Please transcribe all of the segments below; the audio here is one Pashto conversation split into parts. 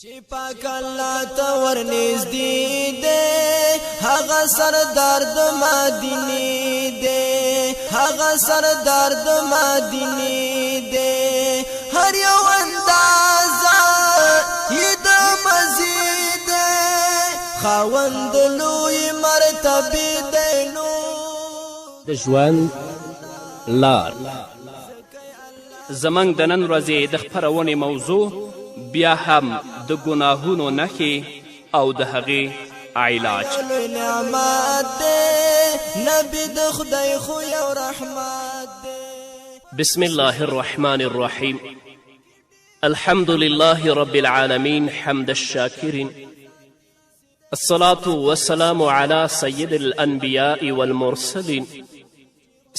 چې پاک الله ته ورنږدې دی هغه سردار د مدینې دی هغه سردار د مدینې دی هر یو اندازه یې د مزید خاوند لوی مرتبه دی نو د ژوند لار زمنګ د نن ورځې د خپرونې موضوع بیا هم د ګناهونو نښې او د هغې علاج. لوی نعمت دی نبی د خدای خو یو رحمت دی. بسم الله الرحمن الرحيم الحمد لله رب العالمين حمد الشاكرين الصلاة والسلام على سيد الأنبياء والمرسلين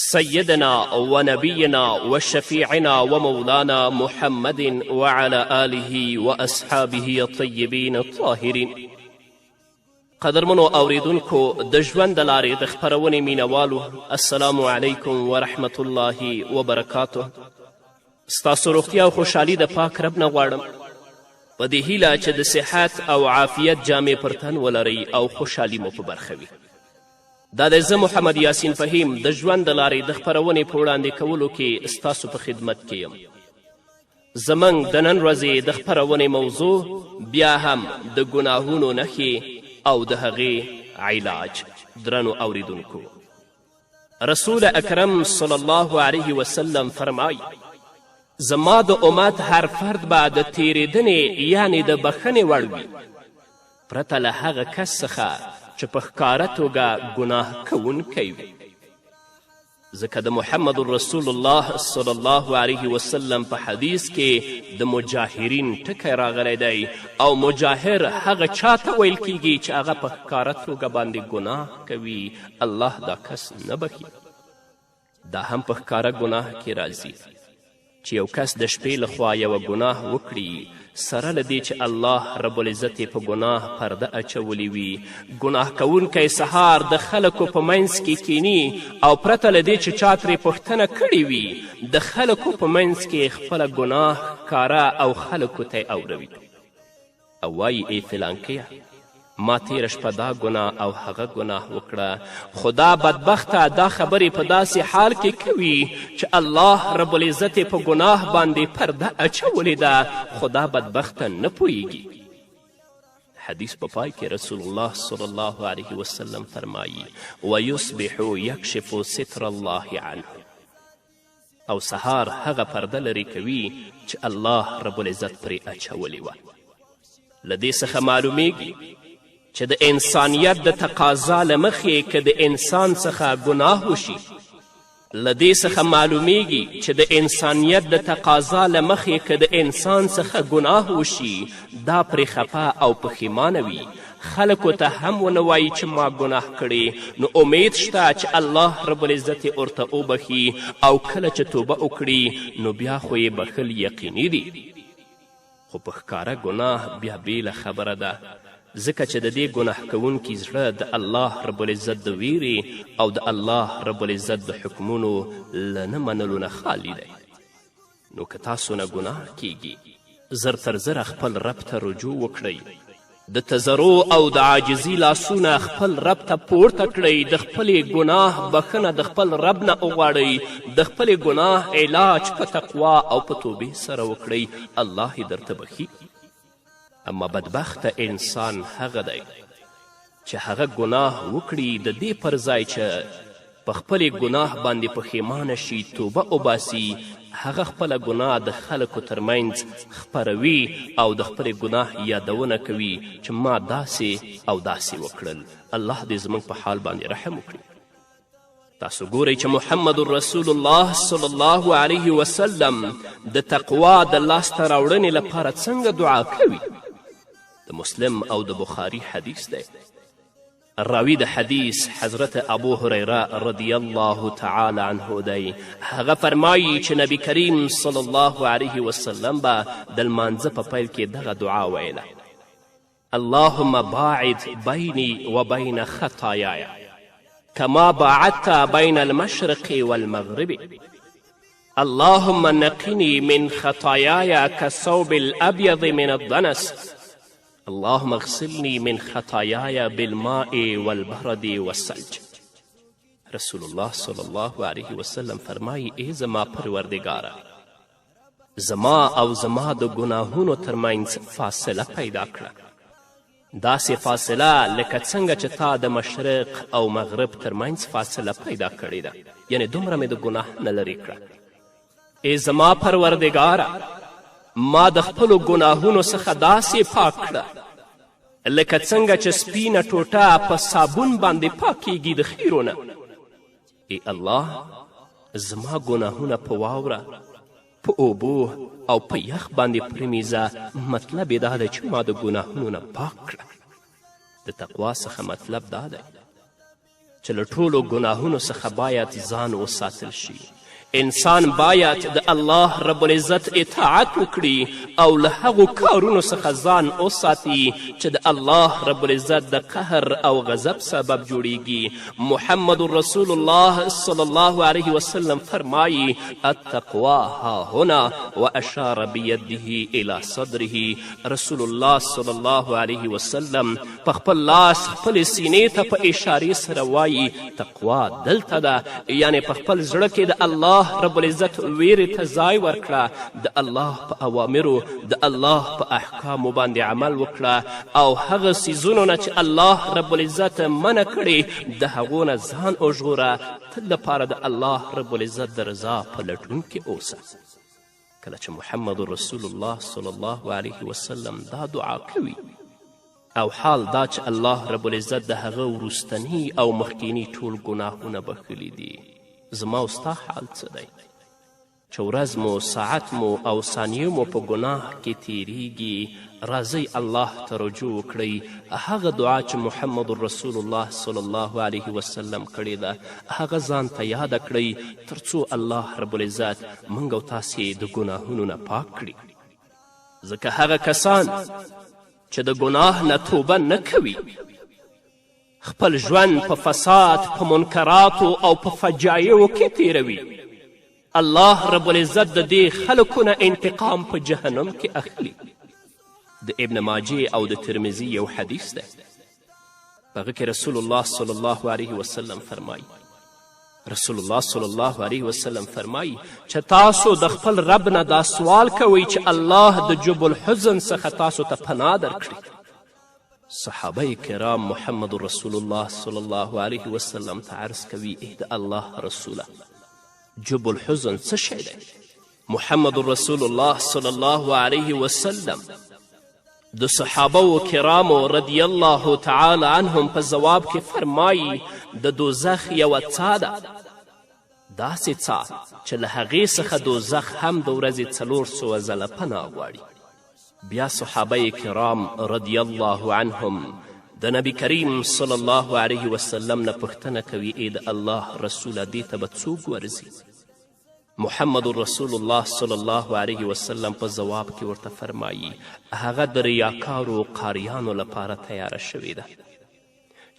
سيدنا ونبينا وشفيعنا ومولانا محمد وعلى آله وأصحابه الطيبين الطاهرين. قدرمنو اوریدونکو د ژوند د لارې د خپرونې مینوالو السلام علیکم ورحمة الله وبرکاته. ستاسو روغتیا او خوشحالي د پاک رب نه غواړم په دې هیله چې د صحت او عافیت جامې پر تن ولرئ او خوشحالي مو په برخه وي. دا د زه محمد یاسین فهیم د ژوند د لارې د خپرونې په وړاندې کولو کې ستاسو په خدمت کې یم. زموږ د نن ورځې د خپرونې موضوع بیا هم د ګناهونو نښې او د هغې علاج. درنو اوریدونکو، رسول اکرم صلی الله علیه وسلم فرمای زما د امت هر فرد به د تیریدنې یعنې د بخښنې وړ وي پرته له هغه کس څخه چې په ښکاره توګه ګناه کوونکی وي. ځکه د محمد رسول الله صلی الله علیه وسلم په حدیث کې د مجاهرین ټکی راغلی دی او مجاهر هغه چاته ویل کیږي چې هغه په ښکاره توګه باندې ګناه کوي. الله دا کس نه بخي. دا هم په ښکاره ګناه کې راځي چې یو کس د شپې لخوا یوه ګناه وکړي سره له دې چې الله رب العزت یې په ګناه پرده اچولی وي. ګناه کوونکی سهار د خلکو په منځ کې کینی او پرته له دې چې چا ترې پوښتنه کړې وي د خلکو په منځ کې خپله ګناه ښکاره او خلکو ته یې اوروي او وایي ای فلانکیه ما تیره شپه دا ګناه او هغه ګناه وکړه، خو دا بدبخته دا خبرې په داسې حال کې کوي چې الله رب العزت په ګناه باندې پرده اچولې ده خو دا بدبخته نه پوهیږي. حدیث په پای کې رسول الله صلی الله علیه وسلم فرمایي ویصبح یکشف ستر الله عنه، او سهار هغه پرده لرې کوي چې الله رب العزت پرې اچولې وه. له دې څخه معلومیږي چې د انسانیت د تقاضا له مخې که د انسان څخه ګناه وشي، له دې څخه معلومیږي چې د انسانیت د تقاضا له مخې که د انسان څخه ګناه وشي دا پرې خفه او پښیمانه وي. خلکو ته هم ونه وایي چې ما ګناه کړی، نو امید شته چې الله رب العزت یې ورته وبخي او کله چې توبه وکړي نو بیا خو یې بخل یقیني دي. خو په ښکاره ګناه بیا بیله خبره ده، ځکه چې د دې ګناه کوونکي زړه د الله رب العزت د ویرې او د الله رب العزت د حکمونو له نه منلو نه خالي دی. نو که تاسو نه ګناه کیږي زر تر زره خپل رب ته رجوع وکړئ، د تضرع او د عاجزي لاسونه خپل رب ته پورته کړئ، د خپلې ګناه بخښنه د خپل رب نه وغواړئ، د خپلې ګناه علاج په تقوا او په توبې سره وکړئ، الله یې درته بخي. اما بدبخته انسان هغه دی چې هغه ګناه وکړي د دې پر ځای چې په خپلې ګناه باندې پښیمانه شي توبه وباسي، هغه خپله ګناه د خلکو ترمنځ خپروي او د خپلې ګناه یادونه کوي چې ما داسې او داسې وکړل. الله دې زموږ په حال باندې رحم وکړي. تاسو ګورئ چې محمد رسول الله صلی الله علیه وسلم د تقوا د لاسته راوړنې لپاره څنګه دعا کوي. د مسلم او د بخاري حدیث دی. راوی د حدیث حضرت ابو هریره رضی الله تعالی عنه دی. هغه فرمایي چې نبی کریم صلی الله علیه وسلم به د لمانځه په پیل کې دغه دعا ویله اللهم باعد بیني و بین خطایای كما باعدت بين المشرق والمغرب اللهم نقني من خطاياي كالثوب الأبيض من الدنس اللهم اغسلني من خطاياي بالماء والبرد والثلج. رسول الله صلی الله علیه وسلم فرمایي ای زما پروردګاره، زما او زما د ګناهونو ترمنځ فاصله پیدا کړه، داسې فاصله لکه څنګه چې تا د مشرق او مغرب ترمنځ فاصله پیدا کړې ده، یعنې دومره مې د ګناه نه لرې کړه. ای زما پروردګاره، ما د خپلو ګناهونو څخه داسې پاک کړه لکه څنګه چې سپینه ټوټه په صابون باندې پاکیږي د خیرو نه. ای الله، زما ګناهونه په واوره، په اوبو او په یخ باندې پرېمیزه. مطلب یې دا دی چې ما د ګناهونو نه پاک کړه. د تقوا څخه مطلب دا دی چې له ټولو ګناهونو څخه باید ځان وساتل شي. انسان باید د الله رب العزت اطاعت وکړي او له هغو کارونو څخه ځان وساتي چې د الله رب العزت د قهر او غضب سبب جوړیږي. محمد رسول الله صلی الله علیه وسلم فرمایي التقوا ها هنا و اشار بیده الی صدره. رسول الله صلی الله علیه وسلم په خپل لاس خپلې سینې ته په اشارې سره وایي تقوا دلته ده، یعنې په خپل زړه کې د الله رب العزت ویرې ته ځای ورکړه، د الله په اوامرو د الله په احکامو باندې عمل وکړه او هغه څیزونو نه چې الله رب العزت منع کړي د هغو نه ځان وژغوره. تل لپاره د الله رب العزت د رضا په لټون کې اوسه. کله چې محمد رسول الله صلی الله علیه وسلم دا دعا کوي او حال دا چې الله رب العزت د هغه وروستني او مخکینی ټول ګناهونه بخښلي دي، زما او ستا حال څه دی چې ورځ مو ساعت مو او ثانیه مو په ګناه کې تیریږي؟ راځئ الله ته رجوع وکړئ. هغه دعا چې محمد رسول الله صلی الله علیه وسلم کړې ده هغه ځان ته یاده کړئ تر څو الله رب العزت موږ او تاسې د ګناهونو نه پاک کړي. ځکه هغه کسان چې د ګناه نه توبه نه کوي خپل ژوند په فساد، په منکراتو او په فجایعو کې تیروي. الله رب العزت د دې خلکو نه انتقام په جهنم کې اخلي. د ابن ماجه او د ترمذي یو حدیث ده، په هغه کې رسول الله صلی الله علیه وسلم فرمایي رسول الله صلی الله علیه وسلم فرمایي چې تاسو د خپل رب نه دا سوال کوئ چې الله د جب الحزن څخه تاسو ته پناه درکړي. صحابه کرام محمد رسول الله صلی الله علیه وسلم ته عرض کوي ای د الله رسوله، جب الحزن څه شی دی؟ محمد رسول الله صلی الله علیه وسلم د صحابه کرامو رضی الله تعالی عنهم په ځواب کې فرمایي د دوزخ یوه څا ده، داسې څا چې له هغې څخه دوزخ هم د ورځې 400 ځله پناه غواړي. بیا صحابه کرام رضی الله عنهم د نبی کریم صلی الله علیه وسلم نه پوښتنه کوي ای د الله رسوله دې ته به څوک ورځي؟ محمد رسول الله صلی الله علیه وسلم په ځواب کې ورته فرمایي هغه د ریاکارو قاریانو لپاره تیاره شوې ده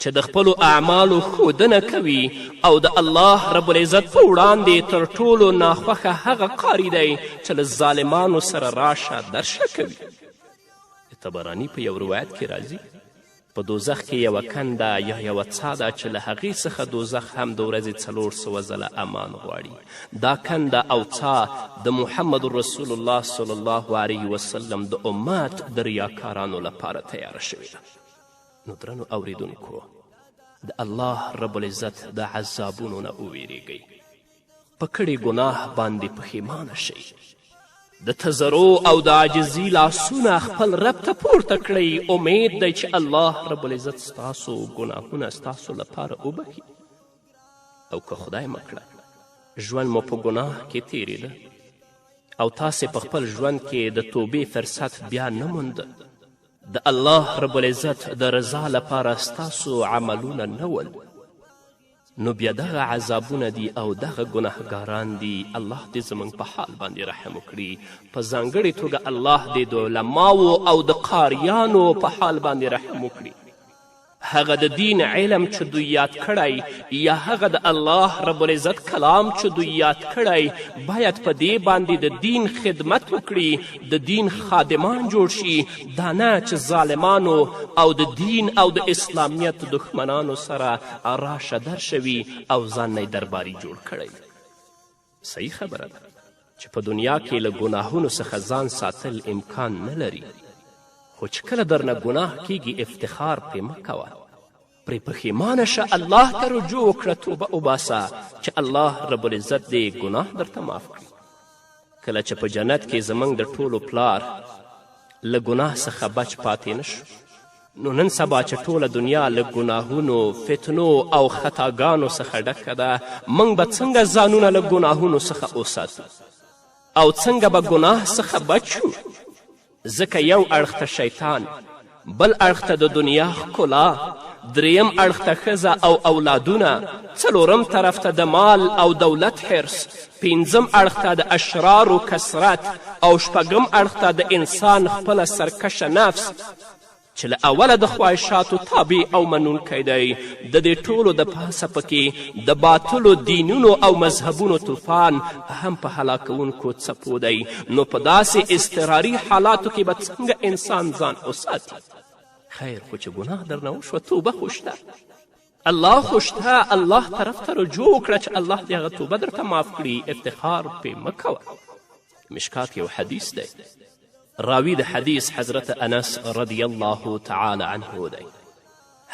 چې د خپلو اعمالو ښودنه کوي او د الله رب العزت په وړاندې تر ټولو ناخوښه هغه قاري دی چې له ظالمانو سره راشه درشه کوي. طبراني په یو روایت کې راځي په دوزخ کې یوه کنده یا یوه څا ده چې له هغې څخه دوزخ هم د ورځې 400 ځله امان غواړي. دا کنده او څا د محمد رسول الله صلی الله علیه وسلم د امت د ریاکارانو لپاره تیاره شوې ده. نو درنو اوریدونکو، د الله رب العزت د عذابونو نه وویریږئ، په کړي ګناه باندې پښیمانه شئ، د تضرع او د عاجزي لاسونه خپل رب ته پورته کړئ. امید دی چې الله رب العزت ستاسو ګناهونه ستاسو لپاره وبخي. او که خدای مکړه ژوند مو په ګناه کې تیریده او تاسې په خپل ژوند کې د توبې فرصت بیا نه مونده، د الله رب العزت د رضا لپاره ستاسو عملونه نه ول، نو بیا دغه عذابونه دي او دغه ګناهګاران دي. الله دې زموږ په حال باندې رحم وکړي. په ځانګړې توګه الله دې د علماو او د قاریانو په حال باندې رحم وکړي. هغه د دین علم چې دوی یاد کړی یا هغه د الله رب العزت کلام چې دوی یاد کړی باید په دې باندې د دین خدمت وکړي، د دین خادمان جوړ شي، دا نه چې ظالمانو او د دین او د اسلامیت دښمنانو سره راشه درشه وي او ځان نه درباري جوړ کړی. صحیح خبره ده چې په دنیا کې له ګناهونو څخه ځان ساتل امکان نه لري، خو چې کله درنه ګناه کیږي افتخار پرې مه کوه، پرې پښیمانه شه، الله ته رجوع وکړه، توبه وباسه چې الله رب العزت دې ګناه درته معاف کړي. کله چې په جنت کې زموږ د ټولو پلار له ګناه څخه بچ پاتې نشو، نو نن سبا چې ټوله دنیا له ګناهونو، فتنو او خطاګانو څخه ډکه ده، موږ به څنګه ځانونه له ګناهونو څخه وساتو او څنګه به ګناه څخه بچ شو؟ ځکه یو اړخ ته شیطان، بل اړخ ته د دنیا ښکلا، دریم اړخ ته ښځه او اولادونه، څلورم طرف ته د مال او دولت حرص، پنځم اړخ ته د اشرارو کثرت او شپږم اړخ ته د انسان خپله سرکشه نفس چې له اوله د خواهشاتو تابع او منونکی دی. د دې ټولو د پاسه پکې د باطلو دینونو او مذهبونو طوفان هم په هلاکوونکو څپو دی. نو په داسې اضطراري حالاتو کې به څنګه انسان ځان وساتي؟ خیر خو چې ګناه درنه وشوه توبه خو شته، الله خو شته، الله طرف ته رجوع وکړه چې الله دې هغه توبه درته معاف کړي، افتخار پرې مه کوه. مشکات یو حدیث دی، راوی د حدیث حضرت انس رضی الله تعالی عنه دی.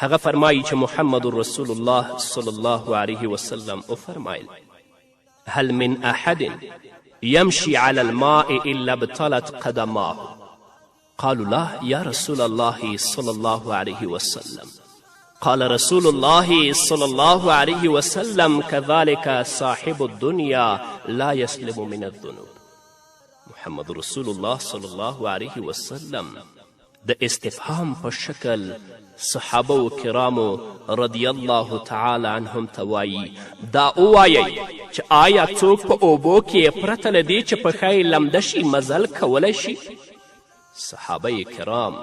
هغه فرمایي چې محمد رسول الله صلی الله علیه وسلم وفرمایل: هل من احد يمشي على الماء الا ابتلت قدماه؟ قالوا لا يا رسول الله صلى الله عليه وسلم. قال رسول الله صلى الله عليه وسلم: كذلك صاحب الدنيا لا يسلم من الذنوب. محمد رسول الله صلی الله علیه وسلم د استفهام په شکل صحابه و کرامو رضی الله تعالی عنهم ته وایي، دا ووایئ چې آیا څوک په اوبو کې پرته له دې چې پښه یې لمده شي مزل کولی شي؟ صحابه کرام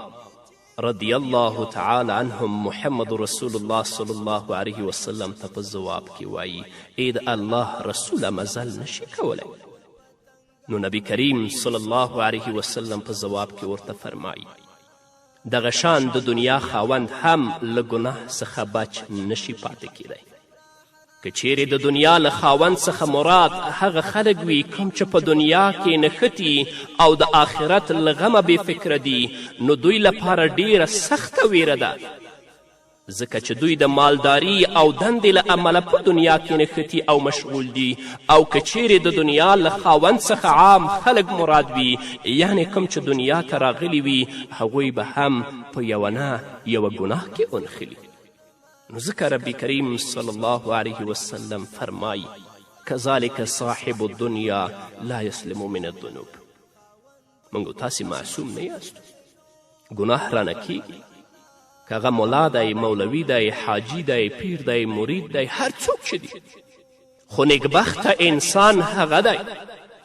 رضی الله تعالی عنهم محمد رسول الله صلی الله علیه وسلم ته په ځواب کې وایي، ای د الله رسوله مزل نشي کولی. نو نبی کریم صلی الله علیه وسلم په ځواب کې ورته فرمایي، دغه شان د دنیا خاوند هم له ګناه څخه بچ نشي پاتې کیدی. که چیرې د دنیا له خاوند څخه مراد هغه خلک وي کوم چې په دنیا کې نښتي او د آخرت له غمه بې فکره دي، نو دوی لپاره ډیره سخته ویره ده، ځکه چې دوی د مالداري او دندې له امله په دنیا کې نښتي او مشغول دي. او که چیرې د دنیا له خاوند څخه عام خلک مراد وي، یعنی کوم چې دنیا ته راغلي وي، هغوی به هم په یوه نه یوه ګناه کې ونښلي. نو ځکه ربی کریم صلی الله علیه وسلم فرمایي: کذلک صاحب الدنیا لا یسلم من الذنوب. موږ تاسې معصوم نه یاستو، ګناه رانه کیږي، که هغه ملا دی، مولوي دی، حاجي دی، پیر دی، مرید دی، هر څوک چې دی، خو نیکبخته انسان هغه دی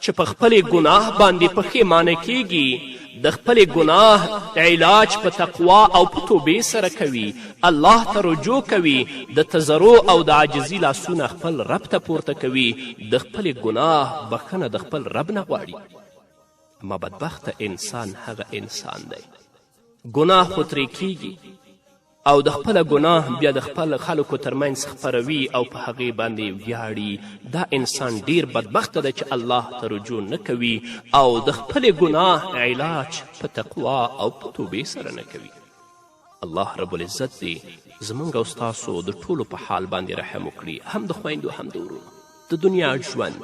چې په خپلې ګناه باندې پښیمانه کیږي، د خپلې ګناه علاج په تقوا او په توبې سره کوي، الله ته رجوع کوي، د تضرع او د عاجزي لاسونه خپل رب ته پورته کوي، د خپلې ګناه بخښنه د خپل رب نه غواړي. اما بدبخته انسان هغه انسان دی ګناه خو ترې کیږي او د خپله ګناه بیا د خپل خلکو ترمنځ خپروي او په هغې باندې ویاړي. دا انسان ډیر بدبخته ده چې الله ته رجوع نه کوي او د خپلې ګناه علاج په تقوا او په توبې سره نه کوي. الله رب العزت دې زموږ او ستاسو د ټولو په حال باندې رحم وکړي، هم د خویندو هم د ورونو. د دنیا ژوند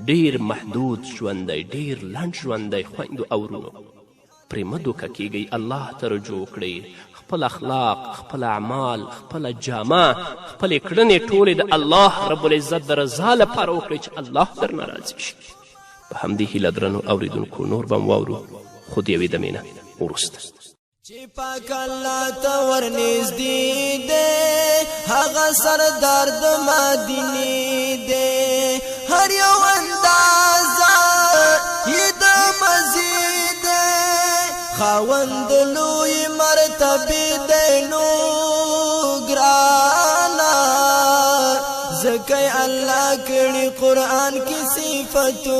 ډیر محدود ژوند دی، ډیر لنډ ژوند دی. خویندو او ورونو پرې مه دوکه کیږئ، الله ته رجوع وکړئ، خپل اخلاق، خپل اعمال، خپله جامه، خپلې کړنې ټولې د الله رب العزت د رضا لپاره وکړئ چې الله درنه راضي شي. په همدې هیله درنو اوریدونکو نور به م واورو، خو د یوې دمې نه وروسته. چې پاک الله ته ورنږدې دی، هغه سردار د مدینې دی، هر یو اندازه یې د مزید دی، خاوند لوی مرتبې دی، نور قرآن کی صفتونا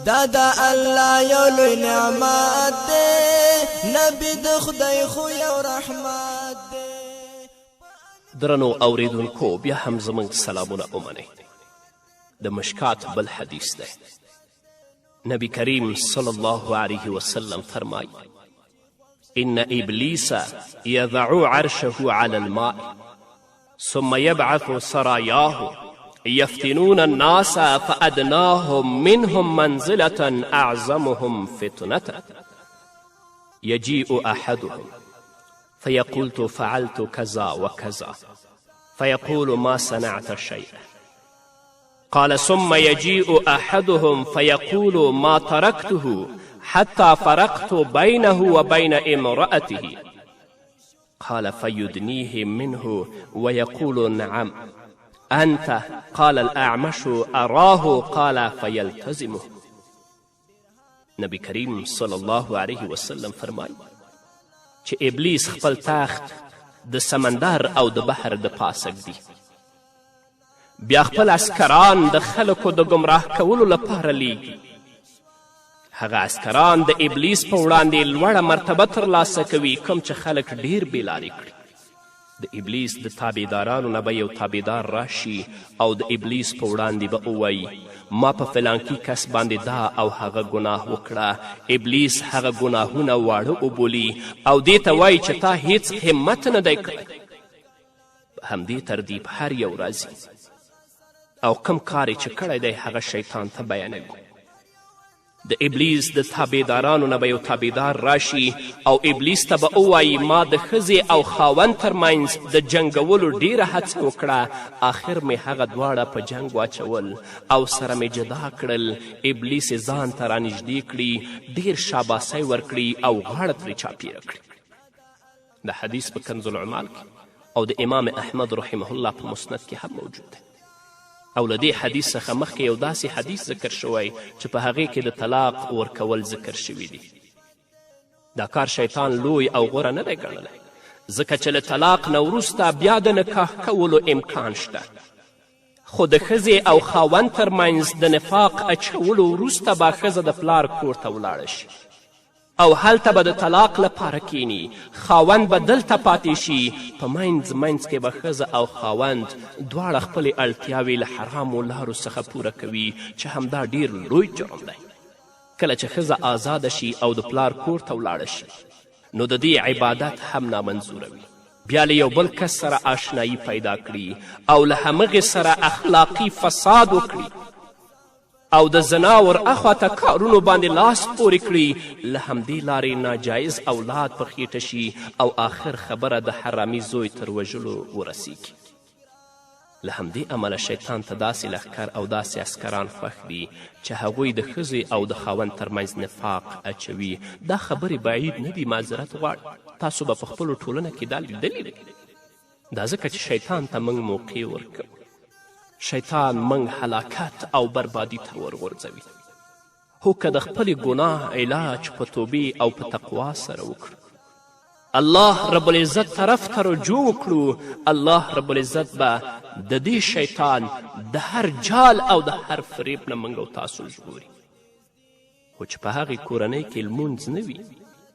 دا الله یو لوی نعمت دے نبی د خدای خو یو رحمت دے. درنو اوریدونکو بیا هم زموږ سلامونه ومنئ. د مشکات بل حدیث دی. نبی کریم صلی الله علیه وسلم فرمای ان ابلیس یضع عرشه علی الماء ثم یبعث سرایاه یفتنون الناس فادناهم منهم منزلة اعظمهم فتنة یجیء احدهم فیقولت فعلت كذا وكذا فيقول ما صنعت شيئا قال ثم يجيء أحدهم فيقول ما تركته حتى فرقت بينه وبين امرأته قال فيدنيه منه ويقول نعم أنت قال الأعمش أراه قال فيلتزمه. نبی کریم صلی الله علیه وسلم فرمای چې ابلیس خپل تخت د سمندر او د بحر د پاسه ږدي، بیا خپل عسکران د خلکو د ګمراه کولو لپاره لیږي. هغه عسکران د ابلیس په وړاندې لوړه مرتبه ترلاسه کوي کوم چې خلک ډیر بېلارې کړي. د ابلیس د تابعدارانو نه به یو تابعدار راشي او د ابلیس په وړاندې به ووایي ما په فلانکي کس باندې دا او هغه ګناه وکړه. ابلیس هغه ګناهونه واړه وبولي او دې ته وایي چې تا هیڅ همت نه دی کړی. په همدې ترتیب هر یو راځي او کم کار چې کړی دی هغه شیطان ته بیانوي. د ابلیس د تابعدارانو نه به یو تابعدار راشي او ابلیس ته به ووایي ما د ښځې او خاوند ترمنځ د جنګولو ډیره هڅه وکړه، آخر مې هغه دواړه په جنګ واچول او سره مې جدا کړل. ابلیس یې ځان ته رانږدې کړي، ډیر شاباسۍ ورکړي او غاړه ترې چاپیره کړي. د حدیث په کنز العمال کې او د امام احمد رحمه الله په مسند کې هم موجود دی. او له دې حدیث څخه مخکې یو داسې حدیث ذکر شوی چې په هغې کې د طلاق ورکول ذکر شوي دي. دا کار شیطان لوی او غوره نه دی ګڼلی، ځکه چې له طلاق نه وروسته بیا د نکاح کولو امکان شته، خو د ښځې او خاوند ترمنځ د نفاق اچولو وروسته به ښځه د پلار کور ته ولاړه شي او هلته به د طلاق لپاره کینی، خاوند به دلته پاتې شي. په منځ کې به ښځه او خاوند دواړه خپلې اړتیاوې له حرامو لارو څخه پوره کوي چې همدا ډیر لوی جرم دی. کله چې ښځه آزاده شي او د پلار کور ته ولاړه شي نو د دې عبادت هم نامنظوره وي. بیا له یو بل کس سره آشنایی پیدا کړي او له همغې سره اخلاقي فساد وکړي او د زنا ور اخواته کارونو باندې لاس پورې کړي، له همدې لارې ناجایز اولاد په خیټه شي او آخر خبره د حرامي زوی تر وژلو ورسیږي. له همدې امله شیطان ته داسې لښکر او داسې عسکران خوښ دي چې هغوی د ښځې او د خاوند ترمنځ نفاق اچوي. دا خبرې بعید نه دي، معذرت غواړي. تاسو به په خپلو ټولنه کې دا لیدلي دی. دا ځکه چې شیطان ته موږ موقع ورکوو. شیطان موږ هلاکت او بربادي ته ورغورځوي. هو که د خپلې ګناه علاج په توبې او په تقوا سره وکړو، الله رب العزت طرف ته رجوع وکړو، الله رب العزت به د دې شیطان د هر جال او د هر فریب نه موږ او تاسو ژغوري. خو چې په هغې کورنۍ کې لمونځ نه وي،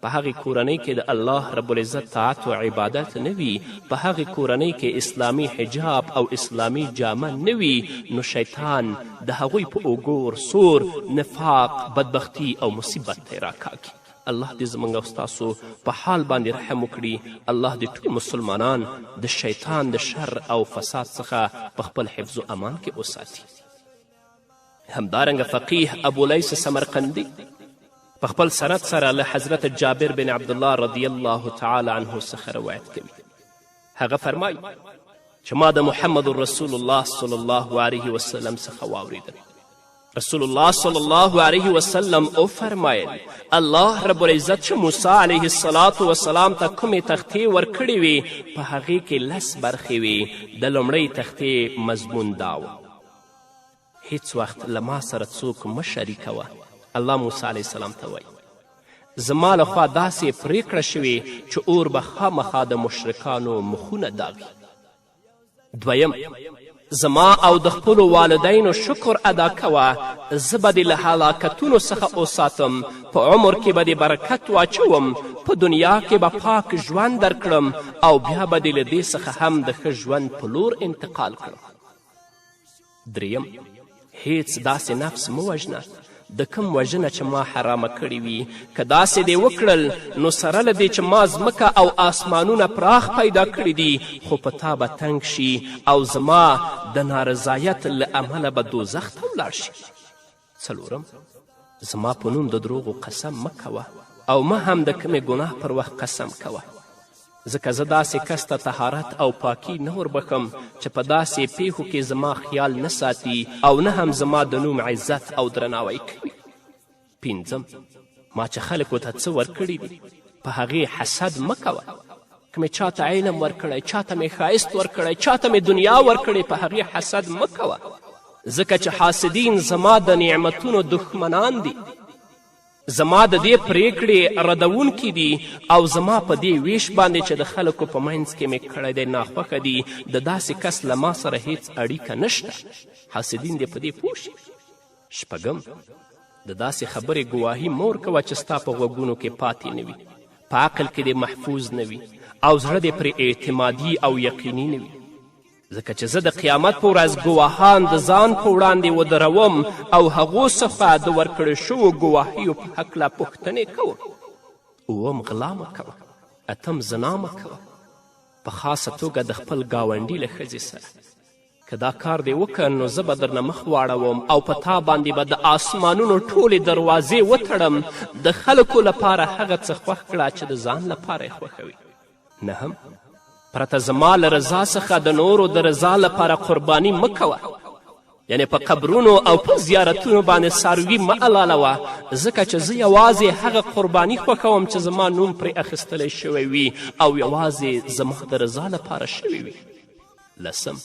په هغې کورنۍ کې د الله رب العزت طاعت و عبادت نه وي، په هغې کورنۍ کې اسلامي حجاب او اسلامي جامه نه وي، نو شیطان د هغوی په اوګور سور نفاق بدبختی او مصیبت ته یې راکاږي. الله دې زموږ او ستاسو په حال باندې رحم وکړي. الله دې ټول مسلمانان د شیطان د شر او فساد څخه په خپل حفظ و امان کې وساتي. همدارنګه فقیه ابو لیث سمرقندي په خپل سند سره له حضرت جابر بن عبدالله رضی الله تعالی عنه څخه روایت کوي. هغه فرمایي چې ما د محمد رسول الله صلی الله علیه وسلم څخه واوریدل. رسول الله صلی الله علیه وسلم او فرمایل الله رب العزت چې موسی علیه السلام ته کومې تختې ورکړې وې په هغې کې 10 برخې وې. د لومړۍ تختې مضمون دا و: هیڅ وخت له ما سره څوک مه شریکوه. الله موسی علیه السلام ته وایي زما لخوا داسې پریکړه شوې چې اور به خامخا د مشرکانو مخونه داغي. دویم، زما او د خپلو والدینو شکر ادا کوه، زه به دې له هلاکتونو څخه وساتم، په عمر کې به دې برکت واچوم، په دنیا کې به پاک ژوند درکړم او بیا به دې له دې څخه هم د ښه ژوند په لور انتقال کړم. دریم، هیڅ داسې نفس مه وژنه د کوم وژنه چې ما حرامه کړې وي. که داسې دې وکړل نو سره له دې چې ما ځمکه او آسمانونه پراخ پیدا کړي دي، خو په تا به تنګ شي او زما د نارضایت له امله به دوزخ ته ولاړ شي. څلورم، زما په نوم د دروغو قسم مه کوه او مه هم د کومې ګناه پر وخت قسم کوه، ځکه زه داسې کس ته طهارت او پاکي نه وربخم چې په داسې پیښو کې زما خیال نه ساتي او نه هم زما د نوم عزت او درناوی کوي. پنځم، ما چې خلکو ته څه ورکړي دي په هغې حسد مه کوه. که مې چاته علم ورکړی، چاته مې ښایست ورکړی، چاته مې دنیا ورکړې، په هغې حسد مه کوه، ځکه چې حاسدین زما د نعمتونو دښمنان دي، زما د دې پریکړې ردونکي دي او زما په دې ویش باندې چې د خلکو په منځ کې مې کړی دی ناخوښه دي. د داسې کس له ما سره هیڅ اړیکه نشته، حاسدین دې په دې پوه شي. شپږم، د داسې خبرې ګواهي مه ورکوه چې ستا په غوږونو کې پاتې نه وي، په عقل کې دې محفوظ نه وي او زړه دې پرې اعتمادي او یقیني نه وي، ځکه چې زه د قیامت په ورځ ګواهان د ځان په وړاندې ودروم او هغو څخه د ورکړې شوو ګواهیو په هکله پوښتنې کوم. اووم، غلا مه کوه. اتم، زنا مه کوه، په خاصه توګه د خپل ګاونډي له ښځې سره. که دا کار دې وکړ نو زه به درنه مخ واړوم او په تا باندې به د آسمانونو ټولې دروازې وتړم. د خلکو لپاره هغه څه خوښ کړه چې د ځان لپاره یې خوښوي. نهم، پرته زما له رضا څخه د نورو د رضا لپاره قرباني مه کوه، یعنې په قبرونو او په زیارتونو باندې څاروي مه علالوه، ځکه چې زه یوازې هغه قرباني خوښوم چې زما نوم پرې اخیستلی شوی وي او یوازې زما د رضا لپاره شوی وي. لسم،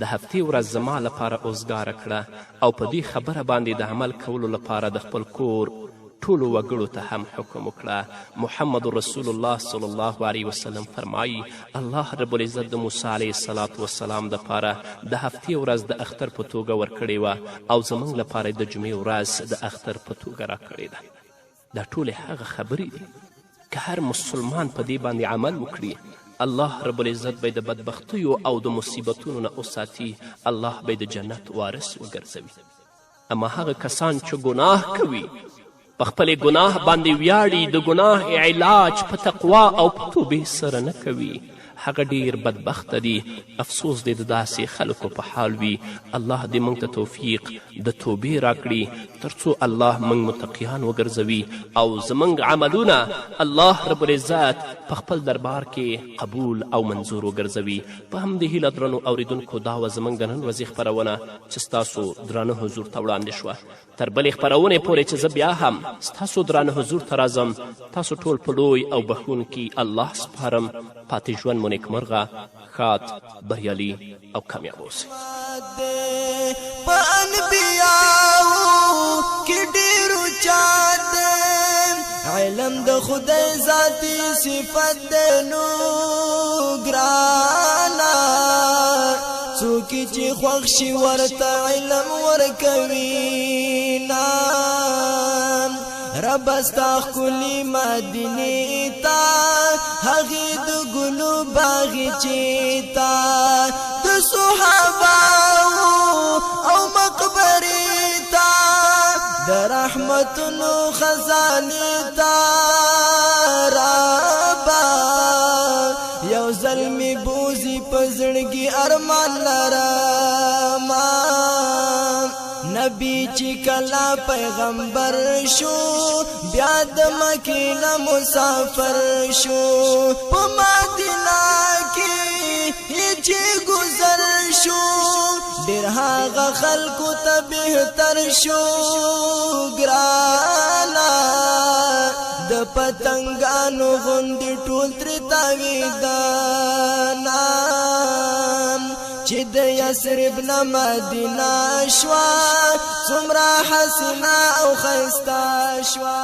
د هفتې ورځ زما لپاره اوزګاره کړه او په دې خبره باندې د عمل کولو لپاره د خپل کور ټولو وګړو ته هم حکم وکړه. محمد رسول الله صلی الله علیه وسلم فرمایي الله رب العزت د موسی علیه السلام دپاره د هفتې ورځ د اختر په توګه ورکړې وه او زموږ لپاره د جمعې ورځ د اختر په توګه راکړې ده. دا ټولې هغه خبرې دي که هر مسلمان په دې باندې عمل وکړي، الله رب العزت به د بدبختیو او د مصیبتونو نه وساتي، الله به د جنت وارث وګرځوي. اما هغه کسان چې ګناه کوي، په خپلې ګناه باندې ویاړي، د ګناه علاج په تقوا او په توبې سره نه کوي، هغه ډیر بدبخته دي. افسوس دی د داسې خلکو په حال وي. الله دې موږ ته توفیق د توبې راکړي تر څو الله موږ متقیان وګرځوي او زموږ عملونه الله رب العزت په خپل دربار کې قبول او منظور وګرځوي. په همدې هیله درنو اوریدونکو دا وه زموږ د نن ورځې خپرونه چې ستاسو درانه حضور ته وړاندې شوه. تر بلې خپرونې پورې چې زه بیا هم ستاسو درانه حضور ته راځم، تاسو ټول په لوی او بخښونکي الله سپارم. پاتې ژوند مو نیکمرغه، ښاد، بریالي او کامیاب اوسئ. په انبیاو کې ډېر اوچات علم د خدای ذاتي صفت دی نو ګرانه، څوک چې خوښ شي ورته علم ورکوي نه. رب ستا ښکلي مدینې ته هغې د ګلو باغچې ته د صحاباو او مقبرې ته د رحمتونو خزانې ته ربه یو ځل مې بوزي په زړګي ارمان لرمه. نبی چې کله پیغمبر شو بیا د مکې نه مسافر شو، په مدینه کې چې گذر شو ډېر هغه خلکو ته بهتر شو ګرانه. د پتنګانو غوندې ټول ترې تاوېدنه چې د یثرب نه مدینه شوه، څومره حسینه او ښایسته شوه.